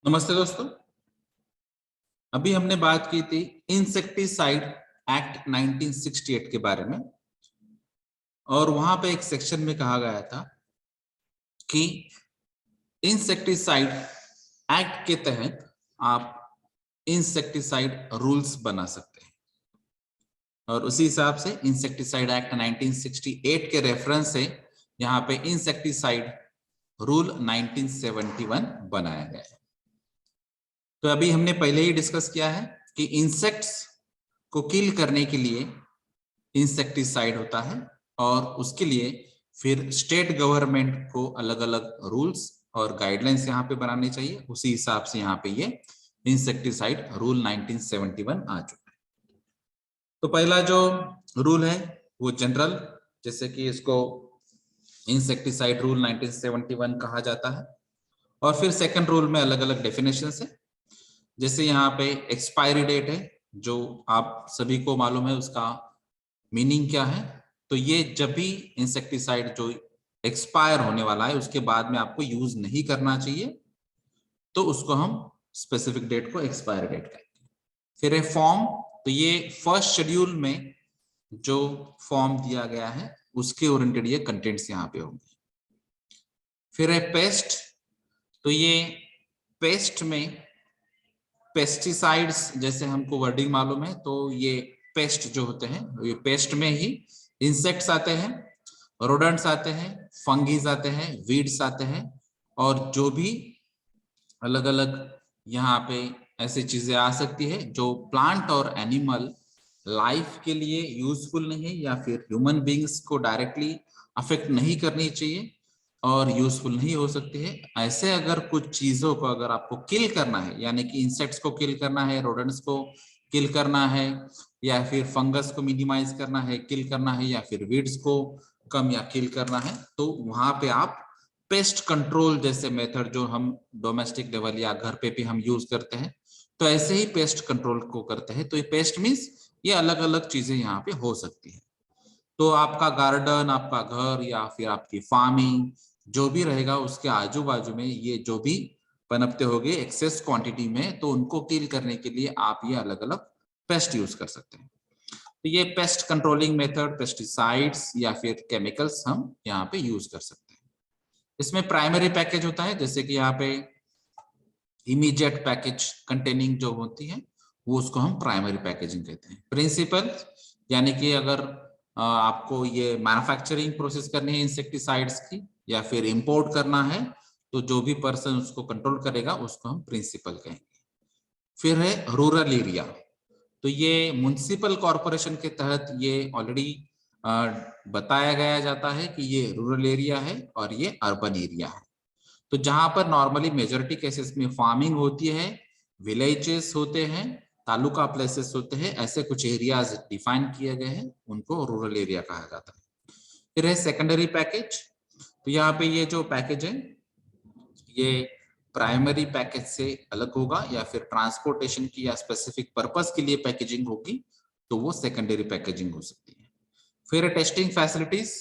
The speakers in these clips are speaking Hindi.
नमस्ते दोस्तों। अभी हमने बात की थी इंसेक्टिसाइड एक्ट 1968 के बारे में और वहां पे एक सेक्शन में कहा गया था कि इंसेक्टिसाइड एक्ट के तहत आप इंसेक्टिसाइड रूल्स बना सकते हैं और उसी हिसाब से इंसेक्टिसाइड एक्ट 1968 के रेफरेंस से यहाँ पे इंसेक्टिसाइड रूल 1971 बनाया गया है। तो अभी हमने पहले ही डिस्कस किया है कि इंसेक्ट्स को किल करने के लिए इंसेक्टिसाइड होता है और उसके लिए फिर स्टेट गवर्नमेंट को अलग अलग रूल्स और गाइडलाइंस यहाँ पे बनाने चाहिए। उसी हिसाब से यहाँ पे ये इंसेक्टिसाइड रूल 1971 आ चुका है। तो पहला जो रूल है वो जनरल, जैसे कि इसको इंसेक्टिसाइड रूल 1971 कहा जाता है। और फिर सेकंड रूल में अलग अलग डेफिनेशंस है, जैसे यहाँ पे एक्सपायरी डेट है जो आप सभी को मालूम है उसका मीनिंग क्या है। तो ये जब भी इंसेक्टिसाइड जो एक्सपायर होने वाला है उसके बाद में आपको यूज नहीं करना चाहिए तो उसको हम स्पेसिफिक डेट को एक्सपायर डेट कहते हैं। फिर है फॉर्म, तो ये फर्स्ट शेड्यूल में जो फॉर्म दिया गया है उसके ओरिएंटेड ये कंटेंट्स यहाँ पे होंगे। फिर है पेस्ट, तो ये पेस्ट में पेस्टिसाइड्स जैसे हमको वर्डिंग मालूम है, तो ये पेस्ट जो होते हैं ये पेस्ट में ही इंसेक्ट्स आते हैं, रोडेंट्स आते हैं, फंगीज आते हैं, वीड्स आते हैं और जो भी अलग अलग यहाँ पे ऐसी चीजें आ सकती है जो प्लांट और एनिमल लाइफ के लिए यूजफुल नहीं है या फिर ह्यूमन बींग्स को डायरेक्टली अफेक्ट नहीं करनी चाहिए और यूजफुल नहीं हो सकती है। ऐसे अगर कुछ चीजों को अगर आपको किल करना है, यानी कि इंसेक्ट्स को किल करना है, रोडेंट्स को किल करना है या फिर फंगस को मिनिमाइज करना है, किल करना है या फिर वीड्स को कम या किल करना है, तो वहां पे आप पेस्ट कंट्रोल जैसे मेथड जो हम डोमेस्टिक लेवल या घर पे भी हम यूज करते हैं, तो ऐसे ही पेस्ट कंट्रोल को करते हैं। तो ये पेस्ट मीन्स ये अलग अलग चीजें यहाँ पे हो सकती है। तो आपका गार्डन, आपका घर या फिर आपकी फार्मिंग जो भी रहेगा उसके आजू बाजू में ये जो भी पनपते होंगे एक्सेस क्वांटिटी में, तो उनको किल करने के लिए आप ये अलग अलग पेस्ट यूज कर सकते हैं। तो ये पेस्ट कंट्रोलिंग मेथड, पेस्टिसाइड्स या फिर केमिकल्स हम यहाँ पे यूज कर सकते हैं। इसमें प्राइमरी पैकेज होता है, जैसे कि यहाँ पे इमीडिएट पैकेज कंटेनिंग जो होती है वो उसको हम प्राइमरी पैकेजिंग कहते हैं। प्रिंसिपल, यानी कि अगर आपको ये मैन्युफैक्चरिंग प्रोसेस करनी है इंसेक्टिसाइड्स की या फिर इंपोर्ट करना है, तो जो भी पर्सन उसको कंट्रोल करेगा उसको हम प्रिंसिपल कहेंगे। फिर है रूरल एरिया, तो ये म्युनिसिपल कॉरपोरेशन के तहत ये ऑलरेडी बताया गया जाता है कि ये रूरल एरिया है और ये अर्बन एरिया है। तो जहां पर नॉर्मली मेजोरिटी केसेस में फार्मिंग होती है, विलेजेस होते हैं, तालुका प्लेसेस होते हैं, ऐसे कुछ एरियाज डिफाइन किए गए हैं, उनको रूरल एरिया कहा जाता है। फिर है सेकेंडरी पैकेज, तो यहाँ पे ये जो पैकेज है ये प्राइमरी पैकेज से अलग होगा या फिर ट्रांसपोर्टेशन की या स्पेसिफिक पर्पस के लिए पैकेजिंग होगी तो वो सेकेंडरी पैकेजिंग हो सकती है। फिर टेस्टिंग फैसिलिटीज,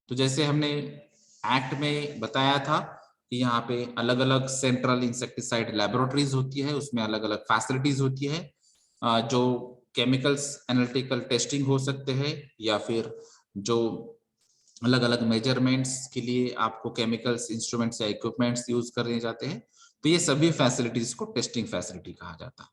तो जैसे हमने एक्ट में बताया था कि यहाँ पे अलग अलग सेंट्रल इंसेक्टिसाइड लैबोरेटरीज होती है, उसमें अलग अलग फैसिलिटीज होती है जो केमिकल्स एनालिटिकल टेस्टिंग हो सकते हैं या फिर जो अलग अलग मेजरमेंट्स के लिए आपको केमिकल्स इंस्ट्रूमेंट्स या इक्विपमेंट्स यूज करने जाते हैं, तो ये सभी फैसिलिटीज को टेस्टिंग फैसिलिटी कहा जाता है।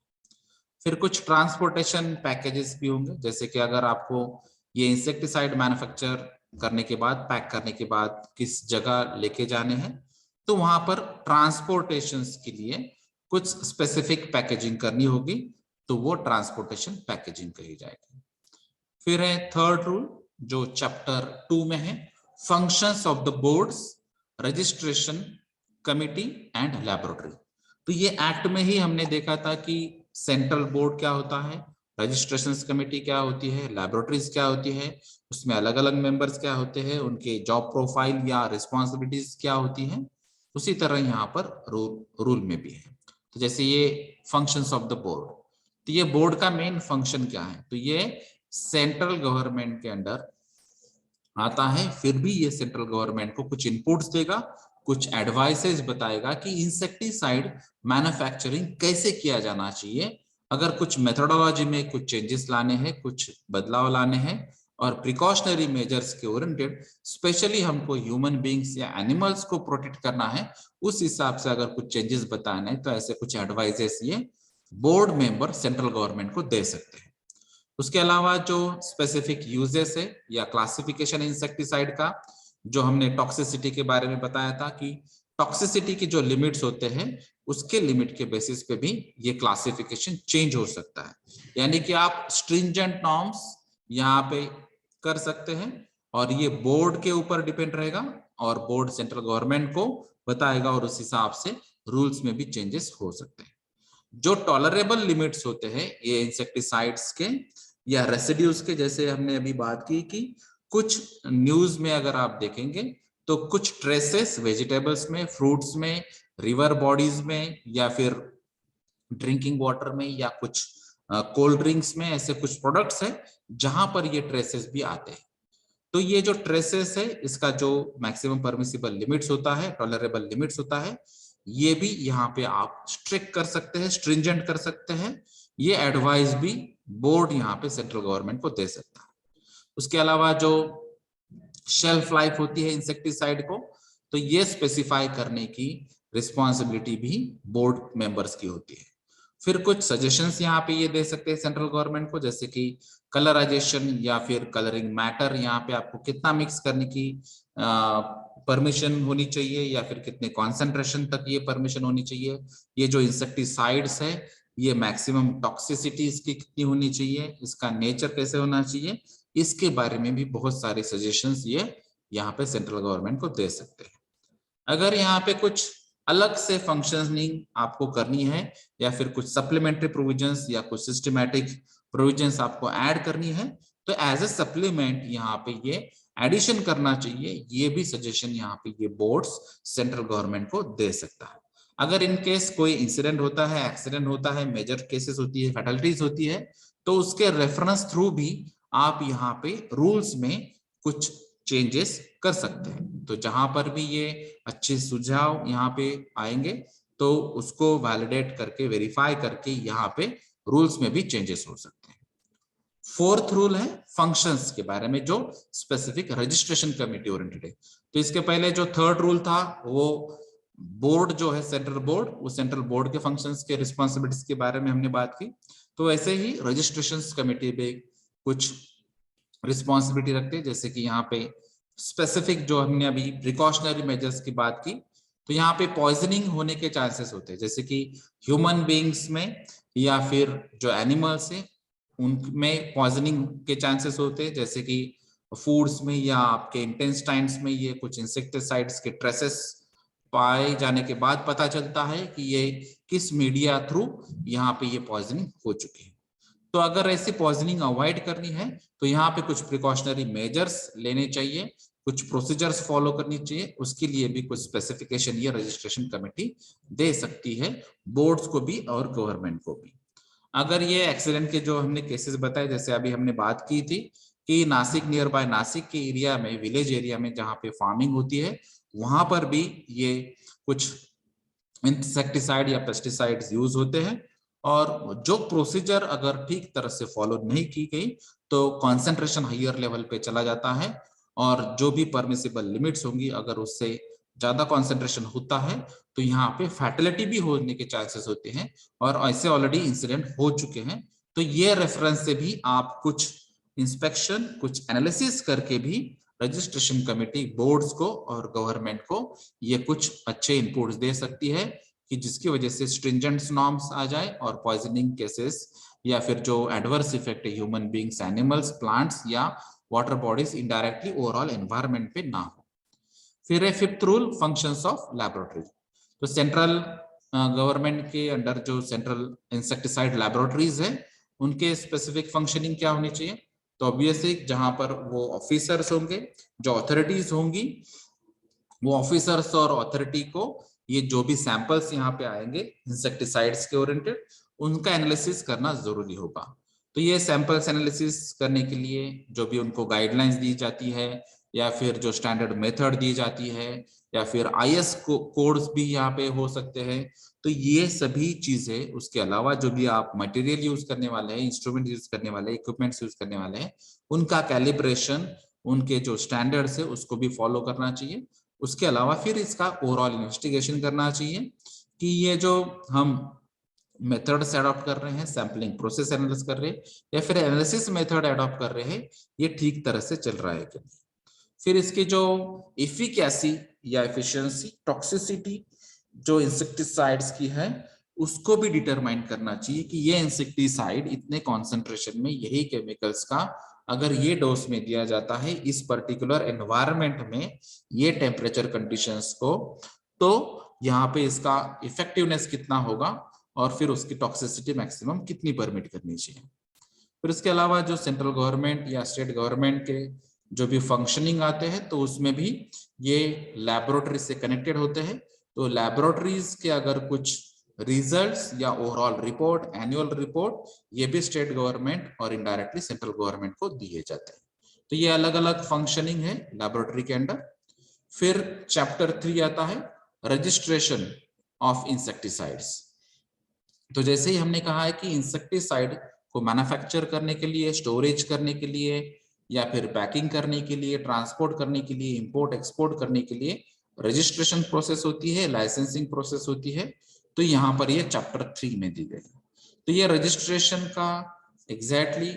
फिर कुछ ट्रांसपोर्टेशन पैकेजेस भी होंगे, जैसे कि अगर आपको ये इंसेक्टिसाइड मैन्युफैक्चर करने के बाद, पैक करने के बाद किस जगह लेके जाने हैं, तो वहां पर ट्रांसपोर्टेशन के लिए कुछ स्पेसिफिक पैकेजिंग करनी होगी, तो वो ट्रांसपोर्टेशन पैकेजिंग कही जाएगी। फिर है थर्ड रूल जो चैप्टर 2 में है, functions of the boards, registration committee and laboratory. तो ये एक्ट में ही हमने देखा था कि सेंट्रल बोर्ड क्या होता है, रजिस्ट्रेशन कमेटी क्या होती है, लैबोरेटरीज क्या होती है, उसमें अलग अलग मेंबर्स क्या होते हैं, उनके जॉब प्रोफाइल या रिस्पॉन्सिबिलिटीज क्या होती है। उसी तरह यहाँ पर रूल में भी है। तो जैसे ये फंक्शंस ऑफ द बोर्ड, तो ये बोर्ड का मेन फंक्शन क्या है, तो ये सेंट्रल गवर्नमेंट के अंडर आता है, फिर भी ये सेंट्रल गवर्नमेंट को कुछ इनपुट्स देगा कुछ एडवाइसेस बताएगा कि इंसेक्टिसाइड मैन्युफैक्चरिंग कैसे किया जाना चाहिए। अगर कुछ मेथोडोलॉजी में कुछ चेंजेस लाने हैं, कुछ बदलाव लाने हैं और प्रिकॉशनरी मेजर्स के ओरिएंटेड, स्पेशली हमको ह्यूमन बींग्स या एनिमल्स को प्रोटेक्ट करना है, उस हिसाब से अगर कुछ चेंजेस बताना है तो ऐसे कुछ एडवाइजेस ये बोर्ड मेंबर सेंट्रल गवर्नमेंट को दे सकते हैं। उसके अलावा जो स्पेसिफिक यूजेस है या क्लासिफिकेशन इंसेक्टिसाइड का, जो हमने टॉक्सिसिटी के बारे में बताया था कि टॉक्सिसिटी की जो लिमिट्स होते हैं उसके लिमिट के बेसिस पे भी ये क्लासिफिकेशन चेंज हो सकता है। यानी कि आप स्ट्रिंजेंट नॉर्म्स यहाँ पे कर सकते हैं और ये बोर्ड के ऊपर डिपेंड रहेगा और बोर्ड सेंट्रल गवर्नमेंट को बताएगा और उस हिसाब से रूल्स में भी चेंजेस हो सकते हैं। जो टॉलरेबल लिमिट्स होते हैं ये इंसेक्टिसाइड्स के या रेसिड्यूज के, जैसे हमने अभी बात की कि कुछ न्यूज में अगर आप देखेंगे तो कुछ ट्रेसेस वेजिटेबल्स में, फ्रूट्स में, रिवर बॉडीज में या फिर ड्रिंकिंग वाटर में या कुछ कोल्ड ड्रिंक्स में ऐसे कुछ प्रोडक्ट्स हैं जहां पर ये ट्रेसेस भी आते हैं। तो ये जो ट्रेसेस है इसका जो मैक्सिमम परमिसिबल लिमिट्स होता है, टॉलरेबल लिमिट्स होता है, ये भी यहाँ पे आप स्ट्रिक्ट कर सकते हैं, स्ट्रिंजेंट कर सकते हैं। ये एडवाइस भी बोर्ड यहाँ पे सेंट्रल गवर्नमेंट को दे सकता है। उसके अलावा जो शेल्फ लाइफ होती है इंसेक्टिसाइड को, तो ये स्पेसिफाई करने की रिस्पॉन्सिबिलिटी भी बोर्ड मेंबर्स की होती है। फिर कुछ सजेशंस यहाँ पे ये दे सकते हैं सेंट्रल गवर्नमेंट को, जैसे कि कलराइजेशन या फिर कलरिंग मैटर, यहाँ पे आपको कितना मिक्स करने की परमिशन होनी चाहिए या फिर कितने कॉन्सेंट्रेशन तक ये परमिशन होनी चाहिए। ये जो इंसेक्टिसाइड्स है ये मैक्सिमम टॉक्सिसिटी इसकी कितनी होनी चाहिए, इसका नेचर कैसे होना चाहिए, इसके बारे में भी बहुत सारे सजेशंस ये यहाँ पे सेंट्रल गवर्नमेंट को दे सकते हैं। अगर यहाँ पे कुछ अलग से फंक्शनिंग आपको करनी है या फिर कुछ सप्लीमेंट्री प्रोविजंस या कुछ सिस्टमैटिक प्रोविजंस आपको ऐड करनी है तो एज ए सप्लीमेंट यहाँ पे ये एडिशन करना चाहिए। ये भी सजेशन यहाँ पे ये बोर्ड्स सेंट्रल गवर्नमेंट को दे सकता है। अगर इन केस कोई इंसिडेंट होता है, एक्सीडेंट होता है, मेजर केसेस होती है, फैटलिटीज होती है, तो उसके रेफरेंस थ्रू भी आप यहाँ पे रूल्स में कुछ चेंजेस कर सकते हैं। तो जहां पर भी ये अच्छे सुझाव यहाँ पे आएंगे तो उसको वैलिडेट करके, वेरीफाई करके यहाँ पे रूल्स में भी चेंजेस हो सकते हैं। फोर्थ रूल है फंक्शंस के बारे में, जो स्पेसिफिक रजिस्ट्रेशन कमेटी ओरिएंटेड है। तो इसके पहले जो थर्ड रूल था वो बोर्ड जो है सेंट्रल बोर्ड, वो सेंट्रल बोर्ड के फंक्शंस के रिस्पॉन्सिबिलिटीज के बारे में हमने बात की। तो ऐसे ही रजिस्ट्रेशन कमेटी में कुछ रिस्पॉन्सिबिलिटी रखते हैं, जैसे कि यहाँ पे स्पेसिफिक जो हमने अभी प्रिकॉशनरी मेजर्स की बात की, तो यहाँ पे पॉइजनिंग होने के चांसेस होते हैं, जैसे कि ह्यूमन बीइंग्स में या फिर जो एनिमल्स है उनमें पॉइजनिंग के चांसेस होते हैं, जैसे कि फूड्स में या आपके इंटेस्टाइन्स में ये कुछ इंसेक्टिसाइड्स के ट्रेसेस पाए जाने के बाद पता चलता है कि ये किस मीडिया थ्रू यहाँ पे ये पॉइजनिंग हो चुकी है। तो अगर ऐसी पॉइजनिंग अवॉइड करनी है तो यहाँ पे कुछ प्रिकॉशनरी मेजर्स लेने चाहिए, कुछ प्रोसीजर्स फॉलो करनी चाहिए, उसके लिए भी कुछ स्पेसिफिकेशन या रजिस्ट्रेशन कमेटी दे सकती है बोर्ड्स को भी और गवर्नमेंट को भी। अगर ये एक्सीडेंट के जो हमने केसेस बताए, जैसे अभी हमने बात की थी कि नासिक, नियर बाय नासिक के एरिया में, विलेज एरिया में जहाँ पे फार्मिंग होती है, वहां पर भी ये कुछ इंसेक्टिसाइड या पेस्टिसाइड्स यूज होते हैं और जो प्रोसीजर अगर ठीक तरह से फॉलो नहीं की गई तो कॉन्सेंट्रेशन हायर लेवल पे चला जाता है और जो भी परमिसिबल लिमिट्स होंगी अगर उससे ज्यादा कॉन्सेंट्रेशन होता है तो यहाँ पे फैटिलिटी भी होने के चांसेस होते हैं और ऐसे ऑलरेडी इंसिडेंट हो चुके हैं। तो ये रेफरेंस से भी आप कुछ इंस्पेक्शन, कुछ एनालिसिस करके भी रजिस्ट्रेशन कमेटी बोर्ड्स को और गवर्नमेंट को ये कुछ अच्छे इनपुट्स दे सकती है कि जिसकी वजह से स्ट्रिंजेंट नॉर्म्स आ जाए और पॉइजनिंग केसेस या फिर जो एडवर्स इफेक्ट है ह्यूमन बीइंग्स, एनिमल्स, प्लांट्स या water bodies indirectly overall environment पे ना हो। फिर है fifth rule, functions of laboratory. तो सेंट्रल गवर्नमेंट के अंडर जो सेंट्रल इंसेक्टिसाइड लैबोरेटरीज है उनके स्पेसिफिक फंक्शनिंग क्या होनी चाहिए। तो ऑब्वियसली जहां पर वो ऑफिसर्स होंगे, जो अथॉरिटीज होंगी, वो ऑफिसर्स और अथॉरिटी को ये जो भी सैंपल्स यहाँ पे आएंगे इंसेक्टिसाइड्स के ओरिएंटेड, उनका एनालिसिस करना जरूरी होगा। तो ये सैंपल्स एनालिसिस करने के लिए जो भी उनको गाइडलाइंस दी जाती है या फिर जो स्टैंडर्ड मेथड दी जाती है या फिर IS कोड्स भी यहाँ पे हो सकते हैं। तो ये सभी चीजें, उसके अलावा जो भी आप मटेरियल यूज करने वाले हैं, इंस्ट्रूमेंट यूज करने वाले हैं, इक्विपमेंट्स यूज करने वाले हैं, उनका कैलिब्रेशन, उनके जो स्टैंडर्ड्स है उसको भी फॉलो करना चाहिए। उसके अलावा फिर इसका ओवरऑल इन्वेस्टिगेशन करना चाहिए कि ये जो हम मेथड्स अडॉप्ट कर रहे हैं, सैम्पलिंग प्रोसेस एनालिसिस कर रहे हैं या फिर एनालिसिस मेथड अडॉप्ट कर रहे हैं, ये ठीक तरह से चल रहा है कि नहीं। फिर इसकी जो एफिकेसी या एफिशिएंसी, टॉक्सिसिटी जो इंसेक्टिसाइड्स की है उसको भी डिटरमाइन करना चाहिए कि ये इंसेक्टिसाइड इतने कॉन्सेंट्रेशन में, यही केमिकल्स का अगर ये डोज में दिया जाता है इस पर्टिकुलर एनवायरनमेंट में, ये टेम्परेचर कंडीशंस को, तो यहाँ पे इसका इफेक्टिवनेस कितना होगा और फिर उसकी टॉक्सिसिटी मैक्सिमम कितनी परमिट करनी चाहिए। फिर इसके अलावा जो सेंट्रल गवर्नमेंट या स्टेट गवर्नमेंट के जो भी फंक्शनिंग आते हैं तो उसमें भी ये लैबोरेटरी से कनेक्टेड होते हैं। तो लैबोरेटरीज के अगर कुछ रिजल्ट्स या ओवरऑल रिपोर्ट, एनुअल रिपोर्ट, ये भी स्टेट गवर्नमेंट और इनडायरेक्टली सेंट्रल गवर्नमेंट को दिए जाते हैं। तो ये अलग अलग फंक्शनिंग है लैबोरेटरी के अंदर। फिर चैप्टर 3 आता है रजिस्ट्रेशन ऑफ इंसेक्टिसाइड्स। तो जैसे ही हमने कहा है कि इंसेक्टिसाइड को मैन्युफैक्चर करने के लिए, स्टोरेज करने के लिए या फिर पैकिंग करने के लिए, ट्रांसपोर्ट करने के लिए, इंपोर्ट एक्सपोर्ट करने के लिए रजिस्ट्रेशन प्रोसेस होती है, लाइसेंसिंग प्रोसेस होती है। तो यहाँ पर ये चैप्टर 3 में दी गई। तो ये रजिस्ट्रेशन का एग्जैक्टली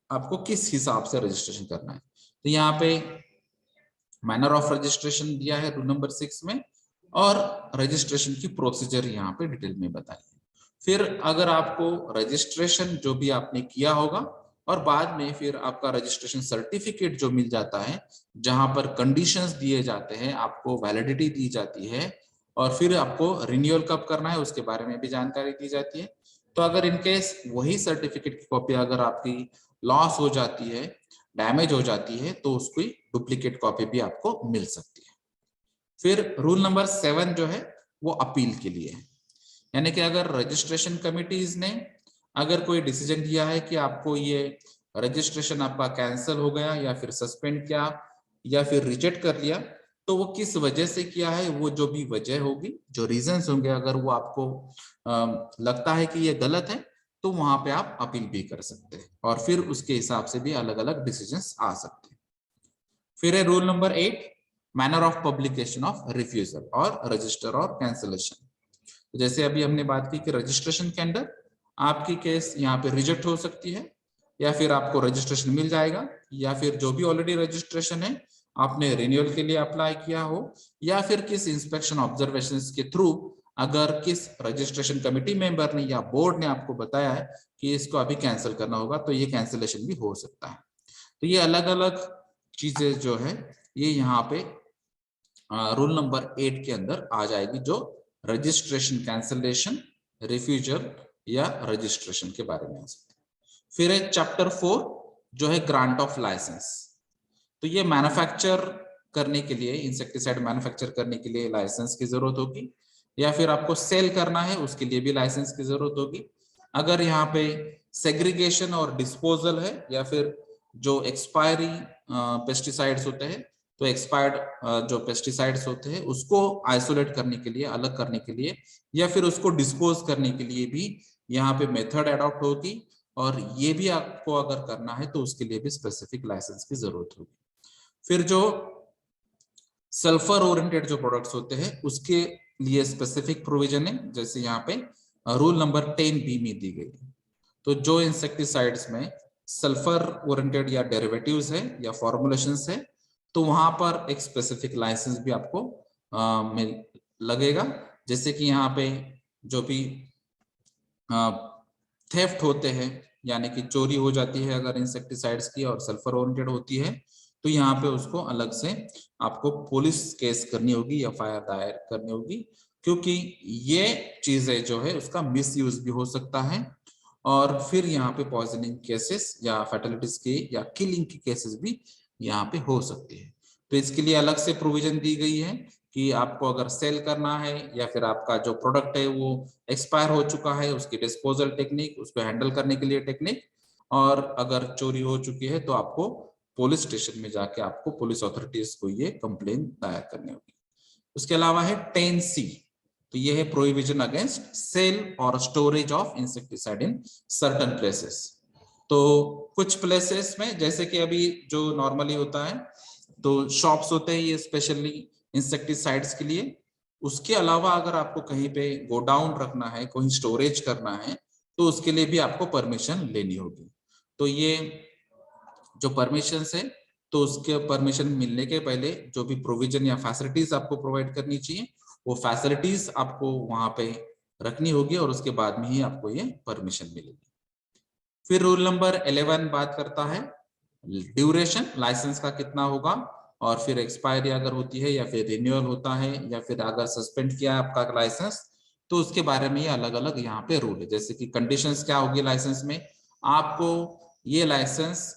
आपको किस हिसाब से रजिस्ट्रेशन करना है, तो यहाँ पे मैनर ऑफ रजिस्ट्रेशन दिया है रूल नंबर 6 में, और रजिस्ट्रेशन की प्रोसीजर यहाँ पे डिटेल में बताई है। फिर अगर आपको रजिस्ट्रेशन जो भी आपने किया होगा और बाद में फिर आपका रजिस्ट्रेशन सर्टिफिकेट जो मिल जाता है, जहां पर कंडीशंस दिए जाते हैं, आपको वैलिडिटी दी जाती है और फिर आपको रिन्यूअल कब करना है उसके बारे में भी जानकारी दी जाती है। तो अगर इनकेस वही सर्टिफिकेट की कॉपी अगर आपकी लॉस हो जाती है, डैमेज हो जाती है, तो उसकी डुप्लीकेट कॉपी भी आपको मिल सकती है। फिर रूल नंबर 7 जो है वो अपील के लिए है, यानी कि अगर रजिस्ट्रेशन कमिटीज ने अगर कोई डिसीजन दिया है कि आपको ये रजिस्ट्रेशन आपका कैंसिल हो गया या फिर सस्पेंड किया या फिर रिजेक्ट कर लिया, तो वो किस वजह से किया है, वो जो भी वजह होगी, जो रीजंस होंगे, अगर वो आपको लगता है कि ये गलत है, तो वहां पे आप अपील भी कर सकते हैं और फिर उसके हिसाब से भी अलग अलग डिसीजंस आ सकते हैं। फिर है rule number 8, manner of publication of refusal और रजिस्टर और कैंसिलेशन। जैसे अभी हमने बात की कि रजिस्ट्रेशन के अंदर आपकी केस यहाँ पे रिजेक्ट हो सकती है या फिर आपको रजिस्ट्रेशन मिल जाएगा, या फिर जो भी ऑलरेडी रजिस्ट्रेशन है आपने रिन्यूअल के लिए अप्लाई किया हो, या फिर किस इंस्पेक्शन ऑब्जर्वेशन के थ्रू अगर किस रजिस्ट्रेशन कमेटी मेंबर ने या बोर्ड ने आपको बताया है कि इसको अभी कैंसिल करना होगा, तो ये कैंसिलेशन भी हो सकता है। तो ये अलग अलग चीजें जो है ये यहाँ पे रूल नंबर 8 के अंदर आ जाएगी, जो रजिस्ट्रेशन, कैंसिलेशन, रिफ्यूजल या रजिस्ट्रेशन के बारे में आ सकते हैं। फिर है चैप्टर 4 जो है ग्रांट ऑफ लाइसेंस। तो ये मैन्युफैक्चर करने के लिए, इंसेक्टिसाइड मैन्युफैक्चर करने के लिए लाइसेंस की जरूरत होगी, या फिर आपको सेल करना है उसके लिए भी लाइसेंस की जरूरत होगी। अगर यहाँ पे सेग्रीगेशन और डिस्पोजल है या फिर जो एक्सपायरी पेस्टिसाइड्स होते हैं, तो एक्सपायर्ड जो पेस्टिसाइड्स होते हैं उसको आइसोलेट करने के लिए, अलग करने के लिए, या फिर उसको डिस्पोज करने के लिए भी यहाँ पे मेथड अडॉप्ट होगी, और ये भी आपको अगर करना है तो उसके लिए भी स्पेसिफिक लाइसेंस की जरूरत होगी। फिर जो सल्फर ओरिएंटेड जो प्रोडक्ट्स होते हैं उसके लिए स्पेसिफिक प्रोविजन है, जैसे यहाँ पे रूल नंबर 10B में दी गई है। तो जो इंसेक्टिसाइड्स में सल्फर ओरिएंटेड या डेरिवेटिव्स है या फॉर्मुलेशंस है, तो वहां पर एक स्पेसिफिक लाइसेंस भी आपको मिल लगेगा। जैसे कि यहाँ पे जो भी थेफ्ट होते हैं, यानी कि चोरी हो जाती है अगर इंसेक्टिसाइड्स की और सल्फर ओरिएंटेड होती है, तो यहाँ पे उसको अलग से आपको पुलिस केस करनी होगी, एफआईआर दायर करनी होगी, क्योंकि ये चीजें जो है उसका मिसयूज भी हो सकता है, और फिर यहाँ पे पॉइजनिंग केसेस या फैटलिटीज के या किलिंग की केसेस भी यहाँ पे हो सकती है। तो इसके लिए अलग से प्रोविजन दी गई है कि आपको अगर सेल करना है या फिर आपका जो प्रोडक्ट है वो एक्सपायर हो चुका है, उसकी डिस्पोजल टेक्निक, उसको हैंडल करने के लिए टेक्निक, और अगर चोरी हो चुकी है तो आपको पुलिस स्टेशन में जाके आपको पुलिस अथॉरिटीज को ये कंप्लेन दायर करनी होगी। उसके अलावा है 10C, तो ये है प्रोहिबिशन अगेंस्ट सेल और storage of insecticide in certain places. तो कुछ प्लेसेस में जैसे कि अभी जो नॉर्मली होता है तो शॉप्स होते हैं ये स्पेशली इंसेक्टिसाइड्स के लिए। उसके अलावा अगर आपको कहीं पे गोडाउन रखना है, कोई स्टोरेज करना है, तो उसके लिए भी आपको परमिशन लेनी होगी। तो ये जो परमिशन है, तो उसके परमिशन मिलने के पहले जो भी प्रोविजन या फैसिलिटीज आपको प्रोवाइड करनी चाहिए, वो फैसिलिटीज आपको वहां पे रखनी होगी और उसके बाद में ही आपको ये परमिशन मिलेगी। फिर रूल नंबर 11 बात करता है ड्यूरेशन, लाइसेंस का कितना होगा, और फिर एक्सपायरी अगर होती है या फिर रिन्यूअल होता है या फिर अगर सस्पेंड किया है आपका लाइसेंस, तो उसके बारे में ये अलग अलग यहाँ पे रूल है। जैसे कि कंडीशंस क्या होगी लाइसेंस में, आपको ये लाइसेंस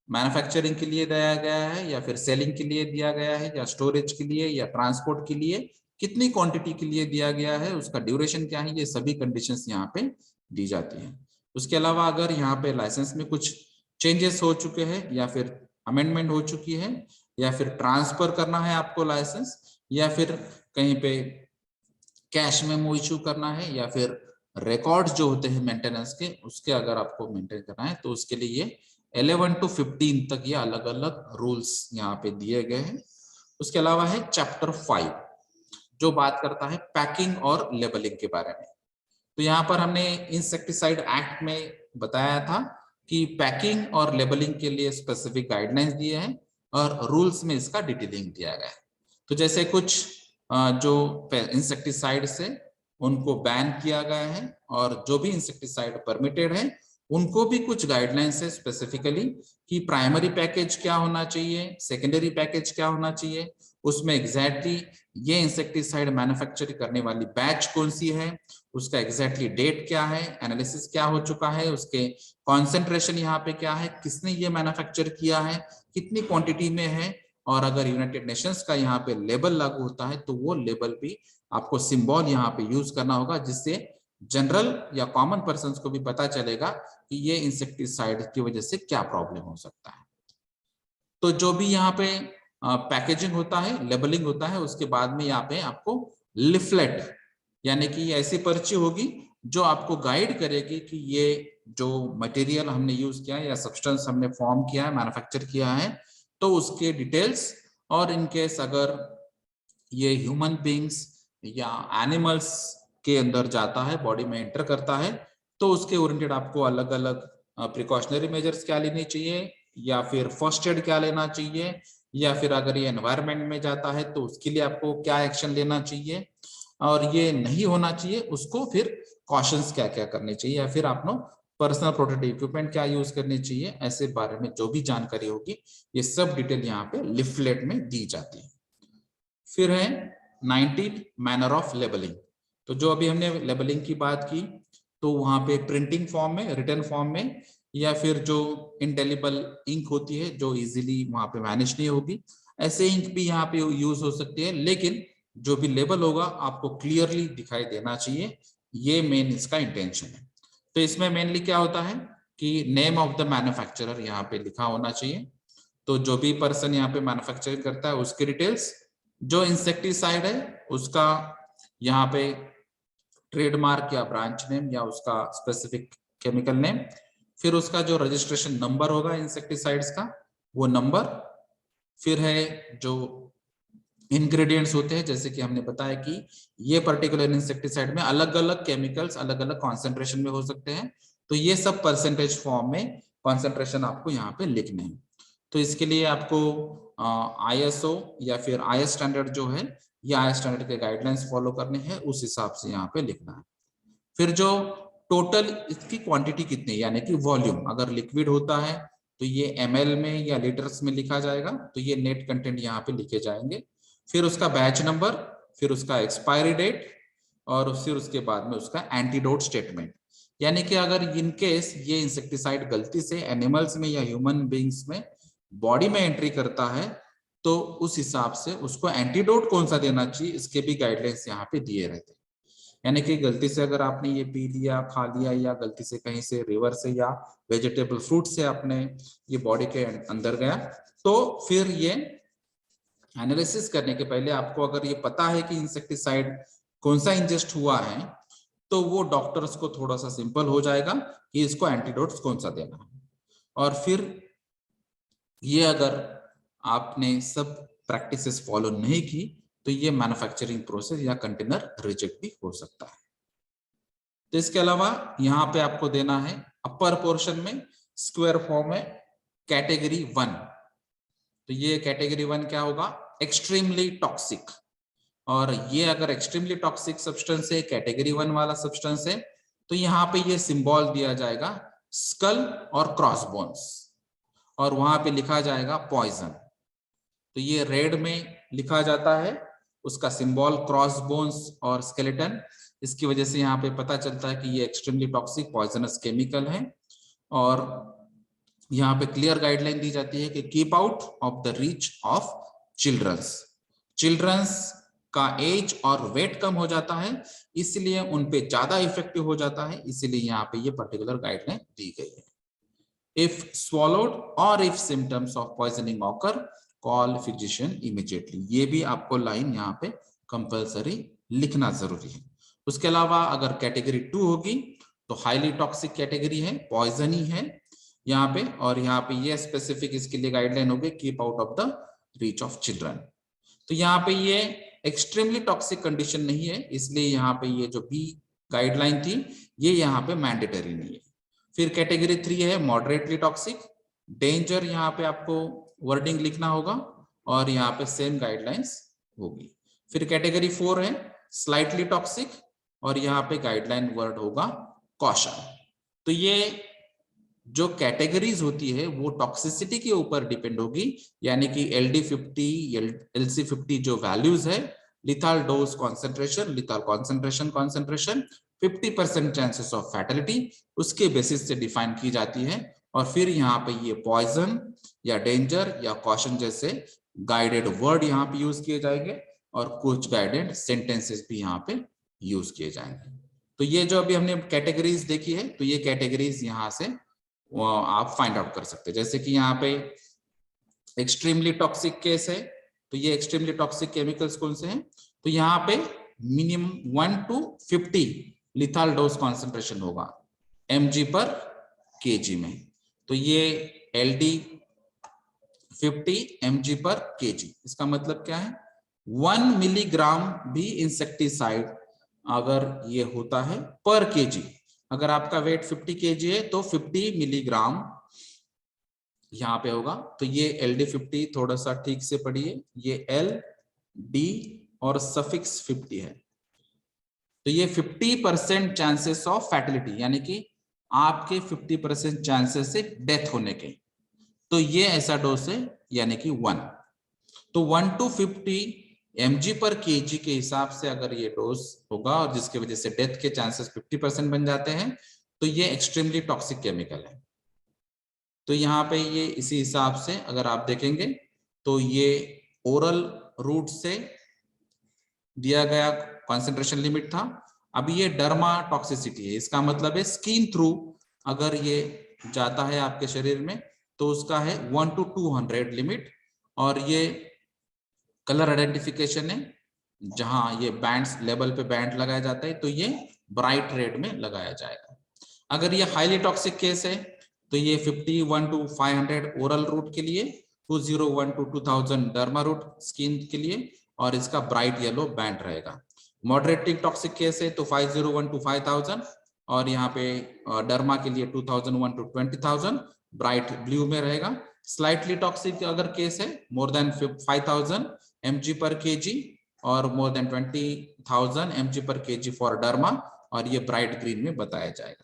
मैन्युफैक्चरिंग के लिए दिया गया है या फिर सेलिंग के लिए दिया गया है या स्टोरेज के लिए या ट्रांसपोर्ट के लिए, कितनी क्वांटिटी के लिए दिया गया है, उसका ड्यूरेशन क्या है, ये सभी कंडीशंस यहाँ पे दी जाती है। उसके अलावा अगर यहाँ पे लाइसेंस में कुछ चेंजेस हो चुके हैं या फिर अमेंडमेंट हो चुकी है या फिर ट्रांसफर करना है आपको लाइसेंस, या फिर कहीं पे कैश मेमो इशू करना है या फिर रिकॉर्ड्स जो होते हैं मेंटेनेंस के, उसके अगर आपको मेंटेन करना है, तो उसके लिए ये 11 to 15 तक ये अलग अलग रूल्स यहाँ पे दिए गए हैं। उसके अलावा है चैप्टर 5 जो बात करता है पैकिंग और लेबलिंग के बारे में। तो यहाँ पर हमने इंसेक्टिसाइड एक्ट में बताया था कि पैकिंग और लेबलिंग के लिए स्पेसिफिक गाइडलाइंस दिए हैं और रूल्स में इसका डिटेलिंग दिया गया है। तो जैसे कुछ जो इंसेक्टिसाइड से उनको बैन किया गया है और जो भी इंसेक्टिसाइड परमिटेड है उनको भी कुछ गाइडलाइंस है स्पेसिफिकली कि प्राइमरी पैकेज क्या होना चाहिए, सेकेंडरी पैकेज क्या होना चाहिए, उसमें एग्जैक्टली ये इंसेक्टिसाइड मैन्युफैक्चर करने वाली बैच कौन सी है, उसका एग्जैक्टली डेट क्या है, एनालिसिस क्या हो चुका है, उसके कॉन्सेंट्रेशन यहाँ पे क्या है, किसने ये मैन्युफैक्चर किया है, कितनी क्वांटिटी में है, और अगर यूनाइटेड नेशंस का यहाँ पे लेबल लागू होता है तो वो लेबल भी आपको सिंबल यहाँ पे यूज करना होगा, जिससे जनरल या कॉमन पर्सन को भी पता चलेगा कि ये इंसेक्टिसाइड की वजह से क्या प्रॉब्लम हो सकता है। तो जो भी यहाँ पे पैकेजिंग होता है, लेबलिंग होता है, उसके बाद में यहाँ पे आपको लिफलेट यानी कि ऐसी पर्ची होगी जो आपको गाइड करेगी कि ये जो मटेरियल हमने यूज किया है या सब्सटेंस हमने फॉर्म किया है, मैन्युफैक्चर किया है, तो उसके डिटेल्स, और इनकेस अगर ये ह्यूमन बींग्स या एनिमल्स के अंदर जाता है, बॉडी में एंटर करता है, तो उसके ओरिएंटेड आपको अलग अलग प्रिकॉशनरी मेजर्स क्या लेने चाहिए, या फिर फर्स्ट एड क्या लेना चाहिए, या फिर अगर ये एनवायरनमेंट में जाता है तो उसके लिए आपको क्या एक्शन लेना चाहिए, और ये नहीं होना चाहिए उसको फिर कॉशंस क्या क्या करने चाहिए, या फिर आपको पर्सनल प्रोटेक्टिव इक्विपमेंट क्या यूज करनी चाहिए, ऐसे बारे में जो भी जानकारी होगी ये सब डिटेल यहाँ पे लिफलेट में दी जाती है। फिर है 19 मैनर ऑफ लेबलिंग। तो जो अभी हमने लेबलिंग की बात की, तो वहां पे प्रिंटिंग फॉर्म में, रिटन फॉर्म में, या फिर जो इंडेलिबल इंक होती है जो इजीली वहां पे मैनेज नहीं होगी, ऐसे इंक भी यहाँ पे यूज हो सकती है, लेकिन जो भी लेबल होगा आपको क्लियरली दिखाई देना चाहिए, ये मेन इसका इंटेंशन है। तो इसमें मेनली क्या होता है कि नेम ऑफ द मैन्युफैक्चरर यहाँ पे लिखा होना चाहिए, तो जो भी पर्सन यहाँ पे मैन्युफैक्चरिंग करता है उसकी डिटेल्स, जो इंसेक्टिसाइड है उसका यहाँ पे ट्रेडमार्क या ब्रांच नेम या उसका स्पेसिफिक केमिकल नेम, फिर उसका जो रजिस्ट्रेशन नंबर होगा इंसेक्टिसाइड्स का वो नंबर, फिर है जो इंग्रेडिएंट्स होते हैं, जैसे कि हमने बताया कि ये पर्टिकुलर इंसेक्टिसाइड में अलग अलग केमिकल्स अलग अलग कॉन्सेंट्रेशन में हो सकते हैं, तो ये सब परसेंटेज फॉर्म में कॉन्सेंट्रेशन आपको यहाँ पे लिखने हैं। तो इसके लिए आपको ISO या फिर IS स्टैंडर्ड जो है, ये IS स्टैंडर्ड के गाइडलाइंस फॉलो करने हैं, उस हिसाब से यहाँ पे लिखना है। फिर जो टोटल इसकी क्वांटिटी कितनी, यानी कि वॉल्यूम, अगर लिक्विड होता है तो ये ml में या लीटर्स में लिखा जाएगा, तो ये नेट कंटेंट यहाँ पे लिखे जाएंगे। फिर उसका बैच नंबर, फिर उसका एक्सपायरी डेट, और फिर उसके बाद में उसका एंटीडोट स्टेटमेंट, यानी कि अगर इन केस ये इंसेक्टिसाइड गलती से एनिमल्स में या ह्यूमन बींग्स में बॉडी में एंट्री करता है, तो उस हिसाब से उसको एंटीडोट कौन सा देना चाहिए, इसके भी गाइडलाइंस यहाँ पे दिए रहते हैं। यानी कि गलती से अगर आपने ये पी लिया, खा लिया, या गलती से कहीं से रिवर से या वेजिटेबल फ्रूट से आपने ये बॉडी के अंदर गया, तो फिर ये एनालिसिस करने के पहले आपको अगर ये पता है कि इंसेक्टिसाइड कौन सा इंजेस्ट हुआ है, तो वो डॉक्टर्स को थोड़ा सा सिंपल हो जाएगा कि इसको एंटीडोट्स कौन सा देना है। और फिर ये अगर आपने सब प्रैक्टिसेस फॉलो नहीं की तो ये मैन्युफैक्चरिंग प्रोसेस या कंटेनर रिजेक्ट भी हो सकता है। तो इसके अलावा यहाँ पे आपको देना है अपर पोर्शन में स्क्वायर फॉर्म में कैटेगरी 1। तो ये कैटेगरी 1 क्या होगा? Extremely toxic. और ये अगर एक्सट्रीमली टॉक्सिक सब्सटेंस है, कैटेगरी 1 वाला सब्सटेंस है, तो यहाँ पे ये सिंबल दिया जाएगा स्कल और क्रॉस बोन्स, और वहां पे लिखा जाएगा पॉइजन। तो ये रेड में लिखा जाता है, उसका सिंबल क्रॉस बोन्स और स्केलेटन। इसकी वजह से यहाँ पे पता चलता है कि ये एक्सट्रीमली टॉक्सिक पॉइजनस केमिकल है। और यहाँ पे क्लियर गाइडलाइन दी जाती है कि keep out of the reach of childrens का एज और वेट कम हो जाता है, इसलिए उन पे ज्यादा इफेक्टिव हो जाता है, इसीलिए यहाँ पे ये पर्टिकुलर गाइडलाइन दी गई है। If swallowed or if symptoms of poisoning occur, call physician immediately। ये भी आपको लाइन यहाँ पे कंपलसरी लिखना जरूरी है। उसके अलावा अगर कैटेगरी 2 होगी तो हाईली टॉक्सिक कैटेगरी है, पॉइजन ही है यहाँ पे, और यहाँ पे ये स्पेसिफिक इसके लिए गाइडलाइन होगी keep out of the reach of children. तो यहाँ पे ये एक्सट्रीमली टॉक्सिक कंडीशन नहीं है, इसलिए यहाँ पे ये जो बी गाइडलाइन थी ये यहाँ पे मैंडेटरी नहीं है। फिर कैटेगरी 3 है मॉडरेटली टॉक्सिक, डेंजर यहाँ पे आपको वर्डिंग लिखना होगा और यहाँ पे सेम गाइडलाइंस होगी। फिर कैटेगरी 4 है स्लाइटली टॉक्सिक, और यहाँ पे गाइडलाइन वर्ड होगा कॉशन। तो ये जो कैटेगरीज होती है वो टॉक्सिसिटी के ऊपर डिपेंड होगी, यानी कि LD50 LC50 जो वैल्यूज है, lethal dose concentration, lethal concentration 50% chances of fatality, उसके बेसिस से डिफाइन की जाती है। और फिर यहाँ पे ये पॉइजन या डेंजर या कॉशन जैसे गाइडेड वर्ड यहाँ पे यूज किए जाएंगे, और कुछ गाइडेड सेंटेंसेस भी यहाँ पे यूज किए जाएंगे। तो ये जो अभी हमने कैटेगरीज देखी है, तो ये कैटेगरीज यहाँ से आप फाइंड आउट कर सकते हैं। जैसे कि यहाँ पे एक्सट्रीमली टॉक्सिक केस है, तो ये एक्सट्रीमली टॉक्सिक केमिकल्स कौन से हैं? तो यहाँ पे minimum 1 to 50 lethal dose concentration होगा mg/kg में। तो ये LD50 mg/kg, इसका मतलब क्या है? 1 मिलीग्राम भी इंसेक्टिसाइड अगर ये होता है पर kg, अगर आपका वेट 50 kg है तो 50 मिलीग्राम यहाँ पे होगा। तो ये LD50 थोड़ा सा ठीक से पढ़िए, ये LD और सफिक्स 50 है। तो ये 50% चांसेस ऑफ फैटेलिटी, यानी कि आपके 50% चांसेस है डेथ होने के। तो ये ऐसा डोज है, यानी कि 1। तो 1 to 50 mg/kg के हिसाब से अगर ये डोज होगा और जिसकी वजह से डेथ के चांसेस 50% बन जाते हैं, तो ये एक्सट्रीमली टॉक्सिक केमिकल है। तो यहाँ पे ये इसी हिसाब से अगर आप देखेंगे तो ये ओरल रूट से दिया गया कॉन्सेंट्रेशन लिमिट था। अब ये डर्मा टॉक्सिसिटी है, इसका मतलब है स्किन थ्रू अगर ये जाता है आपके शरीर में तो उसका है 1 to 200 लिमिट। और ये कलर आइडेंटिफिकेशन है, जहां ये बैंड्स लेवल पे बैंड लगाया जाता है, तो ये ब्राइट रेड में लगाया जाएगा। अगर ये हाईली टॉक्सिक केस है तो ये 51 to 500 ओरल रूट के लिए, 201 to 2000 डर्मा रूट स्किन के लिए, और इसका ब्राइट येलो बैंड रहेगा। मॉडरेटली टॉक्सिक केस है तो 501 to 5000, और यहाँ पे डर्मा के लिए 2001 to 20000 ब्राइट ब्लू में रहेगा। स्लाइटली टॉक्सिक अगर केस है मोर देन 5000 mg/kg और more than 20,000 mg/kg for derma, और ये ब्राइट ग्रीन में बताया जाएगा।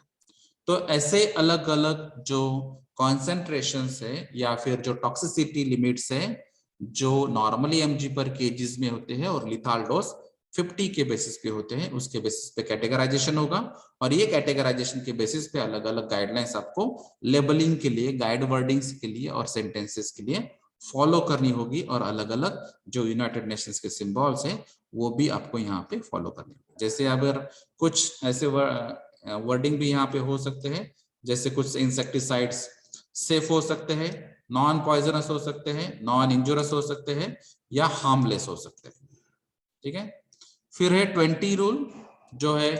तो ऐसे अलग अलग जो कॉन्सेंट्रेशंस है या फिर जो टॉक्सिसिटी लिमिट्स है जो नॉर्मली mg/kg में होते हैं और लिथल डोज 50 के बेसिस पे होते हैं, उसके बेसिस पे कैटेगराइजेशन होगा। और ये कैटेगराइजेशन के बेसिस पे अलग अलग गाइडलाइंस आपको लेबलिंग के लिए, गाइड वर्डिंग्स के लिए और सेंटेंसेस के लिए फॉलो करनी होगी, और अलग अलग जो यूनाइटेड नेशंस के सिंबल्स हैं वो भी आपको यहाँ पे फॉलो करनी होगी। जैसे अगर कुछ ऐसे वर्डिंग भी यहाँ पे हो सकते हैं, जैसे कुछ इंसेक्टिसाइड्स सेफ हो सकते हैं, नॉन पॉइजनस हो सकते हैं, नॉन इंजुरियस हो सकते हैं या हार्मलेस हो सकते हैं। ठीक है, फिर है 20 रूल जो है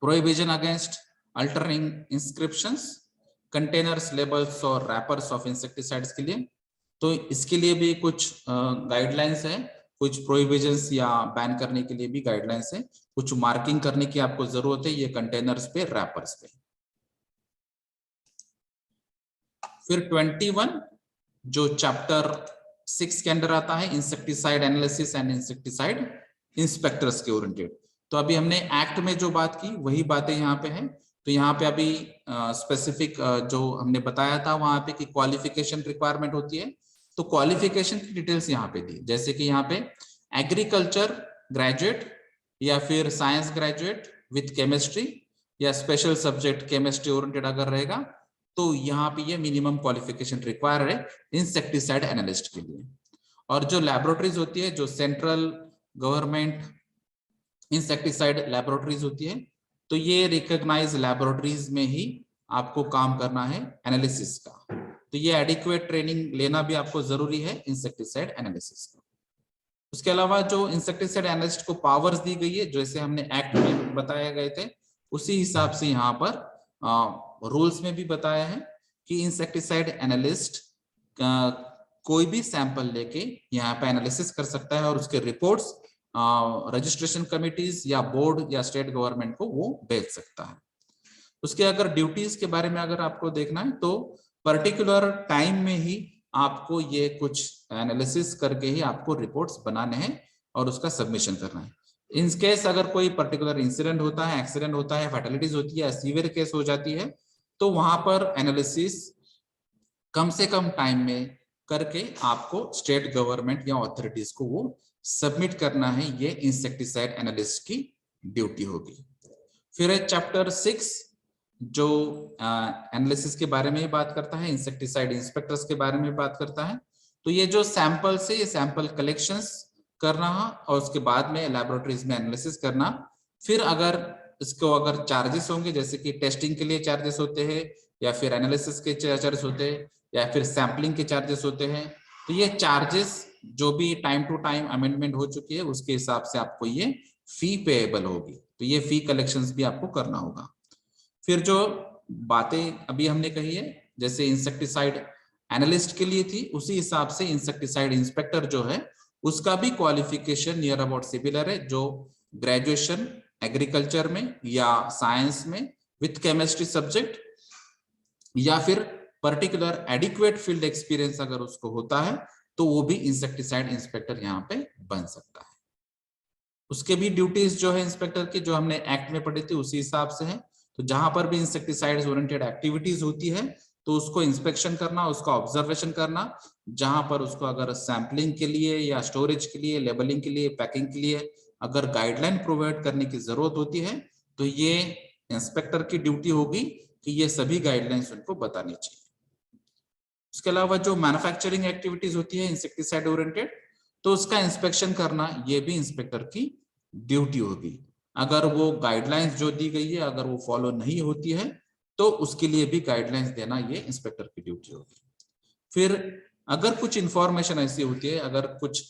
prohibition against altering inscriptions, containers, labels और रैपर्स ऑफ इंसेक्टिसाइड्स के लिए। तो इसके लिए भी कुछ गाइडलाइंस है, कुछ प्रोहिबिशंस या बैन करने के लिए भी गाइडलाइंस है, कुछ मार्किंग करने की आपको जरूरत है ये कंटेनर्स पे, रैपर्स पे। फिर 21 जो चैप्टर 6 के अंदर आता है, insecticide analysis and insecticide inspectors के ओरिएंटेड। तो अभी हमने एक्ट में जो बात की वही बातें यहाँ पे है। तो यहाँ पे अभी स्पेसिफिक जो हमने बताया था वहां पे कि क्वालिफिकेशन रिक्वायरमेंट होती है, तो क्वालिफिकेशन की डिटेल्स यहाँ पे दी, जैसे कि यहाँ पे एग्रीकल्चर ग्रेजुएट या फिर साइंस ग्रेजुएट विथ केमिस्ट्री या स्पेशल सब्जेक्ट केमिस्ट्री ओरिएंटेड अगर रहेगा तो यहाँ पे ये मिनिमम क्वालिफिकेशन रिक्वायर है इंसेक्टिसाइड एनालिस्ट के लिए। और जो लैबोरेटरीज होती है, जो सेंट्रल गवर्नमेंट इंसेक्टिसाइड लैबोरेटरीज होती है, तो ये रिकॉग्नाइज लैबोरेटरीज में ही आपको काम करना है एनालिसिस का। तो ये एडिक्वेट ट्रेनिंग लेना भी आपको जरूरी है इंसेक्टिसाइड एनालिसिस का। उसके अलावा जो इंसेक्टिसाइड एनालिस्ट को पावर्स दी गई है, जैसे हमने एक्ट में बताए गए थे, उसी हिसाब से यहाँ पर रूल्स में भी बताया है कि इंसेक्टिसाइड एनालिस्ट कोई भी सैंपल लेके यहाँ पे एनालिसिस कर सकता है और उसके रिपोर्ट्स रजिस्ट्रेशन कमिटीज या बोर्ड या स्टेट गवर्नमेंट को वो भेज सकता है। उसके अगर ड्यूटीज के बारे में अगर आपको देखना है तो पर्टिकुलर टाइम में ही आपको ये कुछ एनालिसिस करके ही आपको रिपोर्ट्स बनाने हैं और उसका सबमिशन करना है। इन केस अगर कोई पर्टिकुलर इंसिडेंट होता है, एक्सीडेंट होता है, फैटलिटीज होती है, सीवियर केस हो जाती है, तो वहां पर एनालिसिस कम से कम टाइम में करके आपको स्टेट गवर्नमेंट या ऑथोरिटीज को वो सबमिट करना है। ये इंसेक्टिसाइड एनालिस्ट की ड्यूटी होगी। फिर है चैप्टर 6 जो एनालिसिस के बारे में बात करता है, इंसेक्टिसाइड इंस्पेक्टर्स के बारे में बात करता है। तो ये जो सैंपल से ये सैंपल कलेक्शंस करना और उसके बाद में लैबोरेटरीज में एनालिसिस करना। फिर अगर इसको अगर चार्जेस होंगे, जैसे कि टेस्टिंग के लिए चार्जेस होते हैं या फिर एनालिसिस के चार्जेस होते हैं या फिर सैम्पलिंग के चार्जेस होते हैं, तो ये चार्जेस जो भी टाइम टू टाइम अमेंडमेंट हो चुकी है उसके हिसाब से आपको ये फी पेएबल होगी। तो ये फी कलेक्शंस भी आपको करना होगा। फिर जो बातें अभी हमने कही है, जैसे इंसेक्टिसाइड एनालिस्ट के लिए थी, उसी हिसाब से इंसेक्टिसाइड इंस्पेक्टर जो है उसका भी क्वालिफिकेशन नियर अबाउट सिमिलर है, जो ग्रेजुएशन एग्रीकल्चर में या साइंस में विथ केमिस्ट्री सब्जेक्ट या फिर पर्टिकुलर एडिक्वेट फील्ड एक्सपीरियंस अगर उसको होता है तो वो भी इंसेक्टिसाइड इंस्पेक्टर यहाँ पे बन सकता है। उसके भी ड्यूटीज जो है इंस्पेक्टर की, जो हमने एक्ट में पढ़ी थी उसी हिसाब से है। तो जहां पर भी इंसेक्टिसाइड्स ओरिएंटेड एक्टिविटीज होती है तो उसको इंस्पेक्शन करना, उसका ऑब्जर्वेशन करना, जहां पर उसको अगर सैंपलिंग के लिए या स्टोरेज के लिए, लेबलिंग के लिए, पैकिंग के लिए अगर गाइडलाइन प्रोवाइड करने की जरूरत होती है तो ये इंस्पेक्टर की ड्यूटी होगी कि ये सभी गाइडलाइंस उनको बतानी चाहिए। उसके अलावा जो मैन्युफैक्चरिंग एक्टिविटीज होती है इंसेक्टिसाइड ओरिएंटेड, तो उसका इंस्पेक्शन करना ये भी इंस्पेक्टर की ड्यूटी होगी। अगर वो गाइडलाइंस जो दी गई है अगर वो फॉलो नहीं होती है तो उसके लिए भी गाइडलाइंस देना ये इंस्पेक्टर की ड्यूटी होगी। फिर अगर कुछ इंफॉर्मेशन ऐसी होती है, अगर कुछ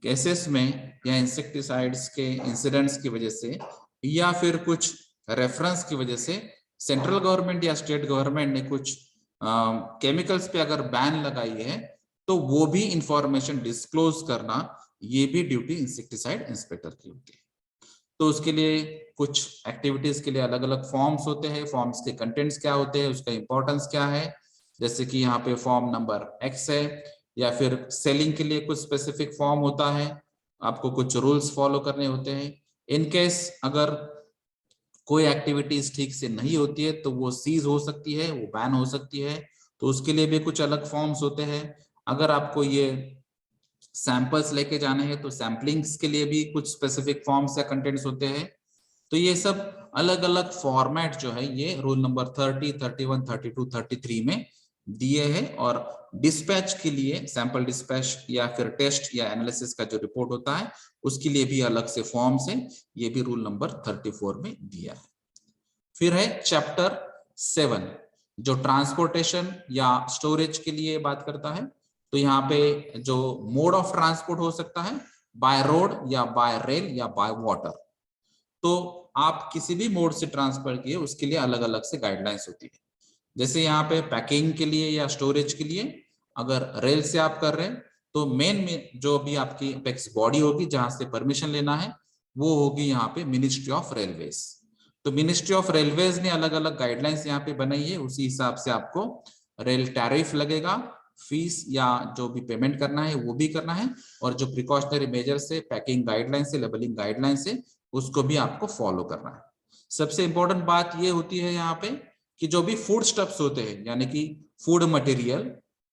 केसेस में या इंसेक्टिसाइड्स के इंसिडेंट्स की वजह से या फिर कुछ रेफरेंस की वजह से सेंट्रल गवर्नमेंट या स्टेट गवर्नमेंट ने कुछ केमिकल्स पे अगर बैन लगाई है तो वो भी इंफॉर्मेशन डिस्क्लोज करना ये भी ड्यूटी इंसेक्टिसाइड इंस्पेक्टर की होती है। तो उसके लिए कुछ एक्टिविटीज के लिए अलग अलग फॉर्म्स होते हैं, फॉर्म्स के कंटेंट्स क्या होते हैं, उसका इंपॉर्टेंस क्या है, जैसे कि यहाँ पे फॉर्म नंबर X है, या फिर सेलिंग के लिए कुछ स्पेसिफिक फॉर्म होता है, आपको कुछ रूल्स फॉलो करने होते हैं। इन केस अगर कोई एक्टिविटीज ठीक से नहीं होती है तो वो सीज हो सकती है, वो बैन हो सकती है, तो उसके लिए भी कुछ अलग फॉर्म्स होते हैं। अगर आपको ये सैंपल्स लेके जाने हैं तो सैम्पलिंग्स के लिए भी कुछ स्पेसिफिक फॉर्म्स या कंटेंट्स होते हैं। तो ये सब अलग अलग फॉर्मेट जो है ये रूल नंबर 30, 31, 32, 33 में दिए हैं। और डिस्पैच के लिए सैंपल डिस्पैच या फिर टेस्ट या एनालिसिस का जो रिपोर्ट होता है उसके लिए भी अलग से फॉर्म्स है, ये भी रूल नंबर 34 में दिया है। फिर है चैप्टर 7 जो ट्रांसपोर्टेशन या स्टोरेज के लिए बात करता है, तो यहाँ पे जो मोड ऑफ ट्रांसपोर्ट हो सकता है बाय रोड या बाय रेल या बाय वाटर। तो आप किसी भी मोड से ट्रांसफर किए उसके लिए अलग अलग से गाइडलाइंस होती है। जैसे यहाँ पे पैकिंग के लिए या स्टोरेज के लिए अगर रेल से आप कर रहे हैं तो मेन में जो भी आपकी अपेक्स बॉडी होगी जहां से परमिशन लेना है वो होगी यहाँ पे मिनिस्ट्री ऑफ रेलवेज। तो मिनिस्ट्री ऑफ रेलवेज ने अलग अलग गाइडलाइंस यहाँ पे बनाई है, उसी हिसाब से आपको रेल टैरिफ लगेगा, फीस या जो भी पेमेंट करना है वो भी करना है, और जो प्रिकॉशनरी मेजर से पैकिंग गाइडलाइन से लेबलिंग गाइडलाइन से उसको भी आपको फॉलो करना है। सबसे इंपॉर्टेंट बात ये होती है यहाँ पे कि जो भी फूड स्टफ्स होते हैं यानी कि फूड मटेरियल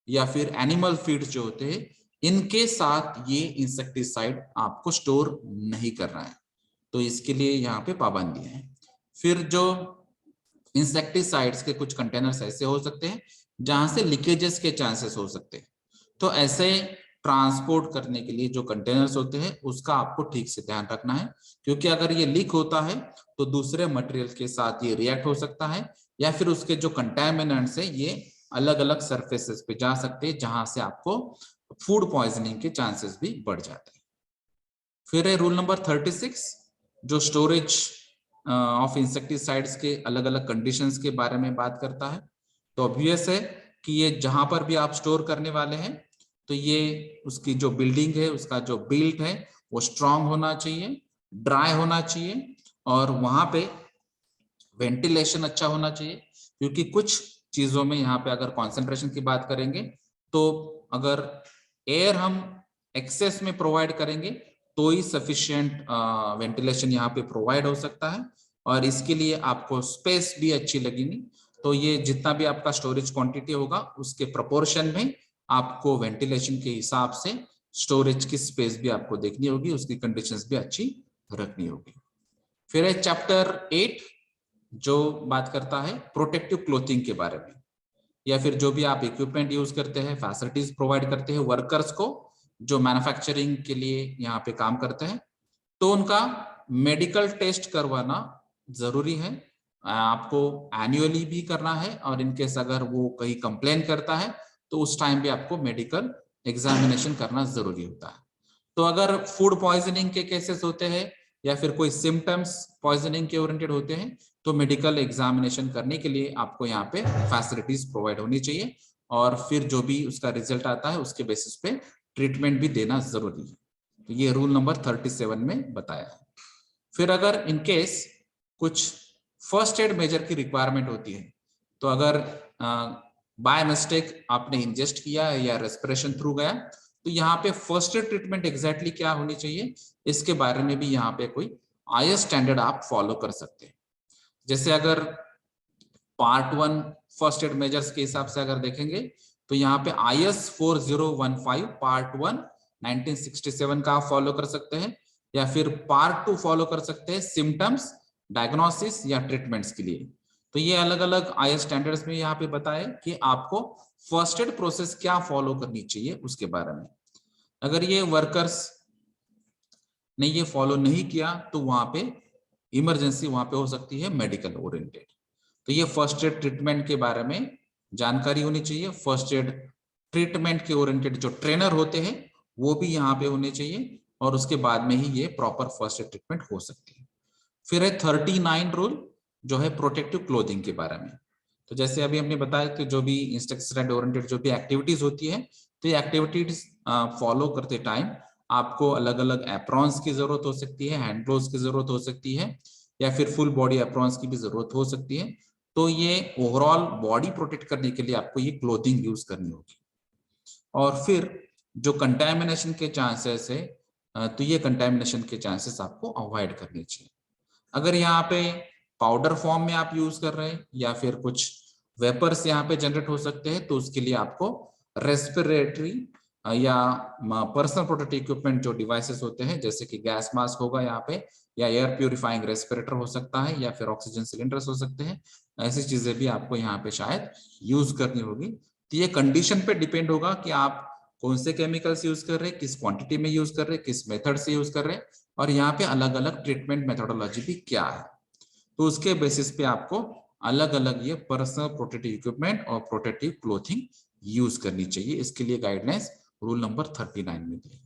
या फिर एनिमल फीड्स जो होते हैं इनके साथ ये इंसेक्टिसाइड आपको स्टोर नहीं करना है, तो इसके लिए यहाँ पे पाबंदी है। फिर जो इंसेक्टिसाइड्स के कुछ कंटेनर्स ऐसे हो सकते हैं जहां से लीकेजेस के चांसेस हो सकते हैं, तो ऐसे ट्रांसपोर्ट करने के लिए जो कंटेनर्स होते हैं उसका आपको ठीक से ध्यान रखना है, क्योंकि अगर ये लीक होता है तो दूसरे मटेरियल के साथ ये रिएक्ट हो सकता है या फिर उसके जो कंटेमिनेंट्स है ये अलग अलग सरफेसेस पे जा सकते हैं जहां से आपको फूड पॉइजनिंग के चांसेस भी बढ़ जाते हैं। फिर है रूल नंबर 36 जो स्टोरेज ऑफ इंसेक्टिसाइड्स के अलग अलग कंडीशंस के बारे में बात करता है। तो ऑब्वियस है कि ये जहां पर भी आप स्टोर करने वाले हैं तो ये उसकी जो बिल्डिंग है उसका जो बिल्ट है वो स्ट्रांग होना चाहिए, ड्राई होना चाहिए, और वहां पे वेंटिलेशन अच्छा होना चाहिए, क्योंकि कुछ चीजों में यहाँ पे अगर कॉन्सेंट्रेशन की बात करेंगे तो अगर एयर हम एक्सेस में प्रोवाइड करेंगे तो ही सफिशिएंट वेंटिलेशन यहाँ पे प्रोवाइड हो सकता है, और इसके लिए आपको स्पेस भी अच्छी लगेगी। तो ये जितना भी आपका स्टोरेज क्वांटिटी होगा उसके प्रोपोर्शन में आपको वेंटिलेशन के हिसाब से स्टोरेज की स्पेस भी आपको देखनी होगी, उसकी कंडीशंस भी अच्छी रखनी होगी। फिर है चैप्टर 8 जो बात करता है प्रोटेक्टिव क्लोथिंग के बारे में, या फिर जो भी आप इक्विपमेंट यूज करते हैं, फैसिलिटीज प्रोवाइड करते हैं वर्कर्स को जो मैन्युफैक्चरिंग के लिए यहाँ पे काम करते हैं, तो उनका मेडिकल टेस्ट करवाना जरूरी है, आपको एनुअली भी करना है, और इनकेस अगर वो कहीं कंप्लेन करता है तो उस टाइम भी आपको मेडिकल एग्जामिनेशन करना जरूरी होता है। तो अगर फूड पॉइजनिंग के केसेस होते हैं या फिर कोई सिम्टम्स पॉइजनिंग के ओरिएंटेड होते हैं तो मेडिकल एग्जामिनेशन करने के लिए आपको यहाँ पे फैसिलिटीज प्रोवाइड होनी चाहिए, और फिर जो भी उसका रिजल्ट आता है उसके बेसिस पे ट्रीटमेंट भी देना जरूरी है। तो ये रूल नंबर 37 में बताया है। फिर अगर इनकेस कुछ फर्स्ट एड मेजर की रिक्वायरमेंट होती है, तो अगर बाय मिस्टेक आपने इंजेस्ट किया या रेस्पिरेशन थ्रू गया, तो यहाँ पे फर्स्ट एड ट्रीटमेंट एग्जैक्टली क्या होनी चाहिए इसके बारे में भी यहाँ पे कोई आईएस स्टैंडर्ड आप फॉलो कर सकते हैं। जैसे अगर पार्ट 1 फर्स्ट एड मेजर्स के हिसाब से अगर देखेंगे तो यहाँ पे IS 4015 पार्ट 1 1967 का आप फॉलो कर सकते हैं, या फिर पार्ट 2 फॉलो कर सकते हैं सिम्टम्स, डायग्नोसिस या ट्रीटमेंट्स के लिए। तो ये अलग अलग IS स्टैंडर्ड्स में यहाँ पे बताए कि आपको फर्स्ट एड प्रोसेस क्या फॉलो करनी चाहिए उसके बारे में। अगर ये वर्कर्स ने ये फॉलो नहीं किया तो वहां पे इमरजेंसी वहां पे हो सकती है मेडिकल ओरिएंटेड। तो ये फर्स्ट एड ट्रीटमेंट के बारे में जानकारी होनी चाहिए। फर्स्ट एड ट्रीटमेंट के ओरिएंटेड जो ट्रेनर होते हैं वो भी यहाँ पे होने चाहिए, और उसके बाद में ही ये प्रॉपर फर्स्ट एड ट्रीटमेंट हो सकती है। फिर है 39 रूल जो है प्रोटेक्टिव क्लोथिंग के बारे में। तो जैसे अभी हमने बताया कि जो भी इंसेक्टिसाइड ओरिएंटेड जो भी एक्टिविटीज होती है, तो ये एक्टिविटीज फॉलो करते टाइम आपको अलग अलग एप्रॉन्स की जरूरत हो सकती है, हैंड ग्लोव्स की जरूरत हो सकती है, या फिर फुल बॉडी एप्रॉन्स की भी जरूरत हो सकती है। तो ये ओवरऑल बॉडी प्रोटेक्ट करने के लिए आपको ये क्लोथिंग यूज करनी होगी। और फिर जो कंटेमिनेशन के चांसेस है, तो ये कंटेमिनेशन के चांसेस आपको अवॉइड करने चाहिए। अगर यहाँ पे पाउडर फॉर्म में आप यूज कर रहे हैं या फिर कुछ वेपर्स यहाँ पे जनरेट हो सकते हैं, तो उसके लिए आपको रेस्पिरेटरी या पर्सनल प्रोटेक्टिव इक्विपमेंट जो डिवाइसेस होते हैं जैसे कि गैस मास्क होगा यहाँ पे, या एयर प्यूरिफाइंग रेस्पिरेटर हो सकता है, या फिर ऑक्सीजन सिलेंडर्स हो सकते हैं, ऐसी चीजें भी आपको यहाँ पे शायद यूज करनी होगी। तो ये कंडीशन पे डिपेंड होगा कि आप कौन से केमिकल्स यूज कर रहे हैं, किस क्वांटिटी में यूज कर रहे हैं, किस मेथड से यूज कर रहे हैं, और यहाँ पे अलग अलग ट्रीटमेंट मेथोडोलॉजी भी क्या है। तो उसके बेसिस पे आपको अलग अलग ये पर्सनल प्रोटेक्टिव इक्विपमेंट और प्रोटेक्टिव क्लोथिंग यूज करनी चाहिए। इसके लिए गाइडलाइंस रूल नंबर 39 में दी।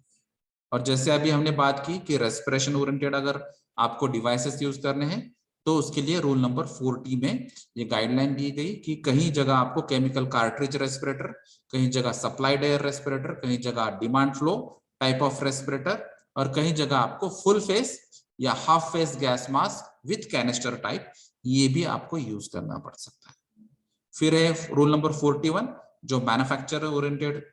और जैसे अभी हमने बात की कि रेस्पिरेशन ओरिएंटेड अगर आपको डिवाइसेस यूज करने हैं तो उसके लिए रूल नंबर 40 में ये गाइडलाइन दी गई कि कहीं जगह आपको केमिकल कार्ट्रिज रेस्पिरेटर, कहीं जगह सप्लाइड एयर रेस्पिरेटर, कहीं जगह demand flow type of respirator, और कहीं जगह आपको फुल फेस या half face gas mask with canister type, ये भी आपको यूज करना पड़ सकता है। फिर है रूल नंबर 41 जो मैन्युफैक्चरर ओरिएंटेड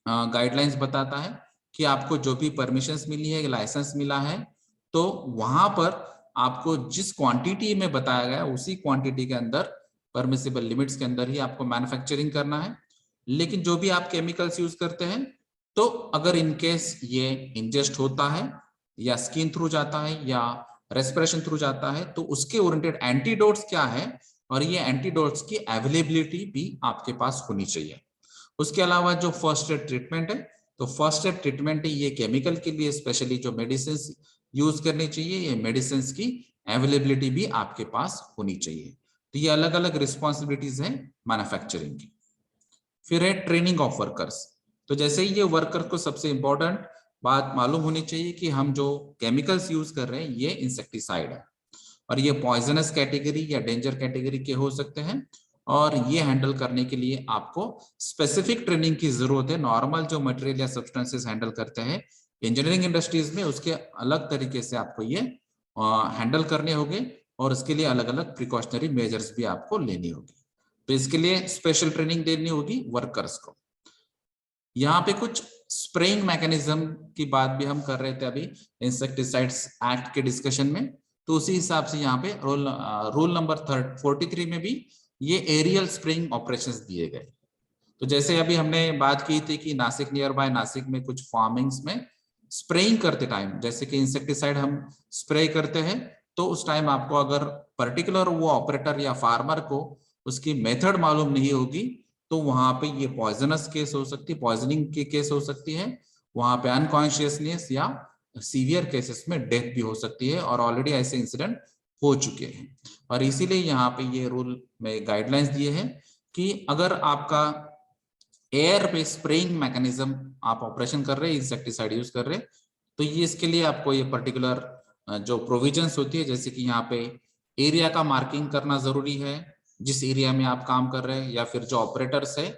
गाइडलाइंस बताता है कि आपको जो भी परमिशंस मिली है, लाइसेंस मिला है, तो वहां पर आपको जिस क्वांटिटी में बताया गया उसी क्वांटिटी के अंदर, परमिसिबल लिमिट्स के अंदर ही आपको मैन्युफैक्चरिंग करना है। लेकिन जो भी आप केमिकल्स यूज करते हैं, तो अगर इनकेस ये इंजेस्ट होता है या स्किन थ्रू जाता है या रेस्पिरेशन थ्रू जाता है, तो उसके ओरिएंटेड एंटीडोट्स क्या है और ये एंटीडोट्स की अवेलेबिलिटी भी आपके पास होनी चाहिए। उसके अलावा जो फर्स्ट एड ट्रीटमेंट है, तो फर्स्ट एड ट्रीटमेंट ये केमिकल के लिए स्पेशली जो मेडिसिन यूज करनी चाहिए, ये मेडिसिन की अवेलेबिलिटी भी आपके पास होनी चाहिए। तो ये अलग अलग रिस्पॉन्सिबिलिटीज हैं मैन्युफैक्चरिंग की। फिर है ट्रेनिंग ऑफ वर्कर्स। तो जैसे ही ये वर्कर को सबसे इंपॉर्टेंट बात मालूम होनी चाहिए कि हम जो केमिकल्स यूज कर रहे हैं ये इंसेक्टिसाइड है और ये पॉइजनस कैटेगरी या डेंजर कैटेगरी के हो सकते हैं, और ये हैंडल करने के लिए आपको स्पेसिफिक ट्रेनिंग की जरूरत है। नॉर्मल जो मटेरियल या सब्सटेंसेस हैंडल करते हैं इंजीनियरिंग इंडस्ट्रीज में, उसके अलग तरीके से आपको ये हैंडल करने होंगे और उसके लिए अलग अलग प्रिकॉशनरी मेजर्स भी आपको लेनी होगी। तो इसके लिए स्पेशल ट्रेनिंग देनी होगी वर्कर्स को। यहाँ पे कुछ स्प्रेइंग मैकेनिज्म की बात भी हम कर रहे थे अभी इंसेक्टिसाइड्स एक्ट के डिस्कशन में, तो उसी हिसाब से यहाँ पे रूल नंबर 43 में भी ये एरियल स्प्रेइंग ऑपरेशंस दिए गए। तो जैसे अभी हमने बात की थी कि नासिक नियर बाय नासिक में कुछ फार्मिंग्स में स्प्रेइंग करते टाइम, जैसे कि इंसेक्टिसाइड हम स्प्रे करते हैं, तो उस टाइम आपको अगर पर्टिकुलर वो ऑपरेटर या फार्मर को उसकी मेथड मालूम नहीं होगी, तो वहां पे ये पॉइजनस केस हो सकती है, पॉइजनिंग की केस हो सकती है, वहां पे अनकॉन्शियसनेस या सीवियर केसेस में डेथ भी हो सकती है, और ऑलरेडी ऐसे इंसिडेंट हो चुके हैं। और इसीलिए यहाँ पे ये रूल में गाइडलाइंस दिए हैं कि अगर आपका एयर पे स्प्रेइंग मैकेनिज्म आप ऑपरेशन कर रहे हैं, इंसेक्टिसाइड यूज कर रहे हैं, तो ये इसके लिए आपको ये पर्टिकुलर जो प्रोविजंस होती है, जैसे कि यहाँ पे एरिया का मार्किंग करना जरूरी है जिस एरिया में आप काम कर रहे हैं, या फिर जो ऑपरेटर्स है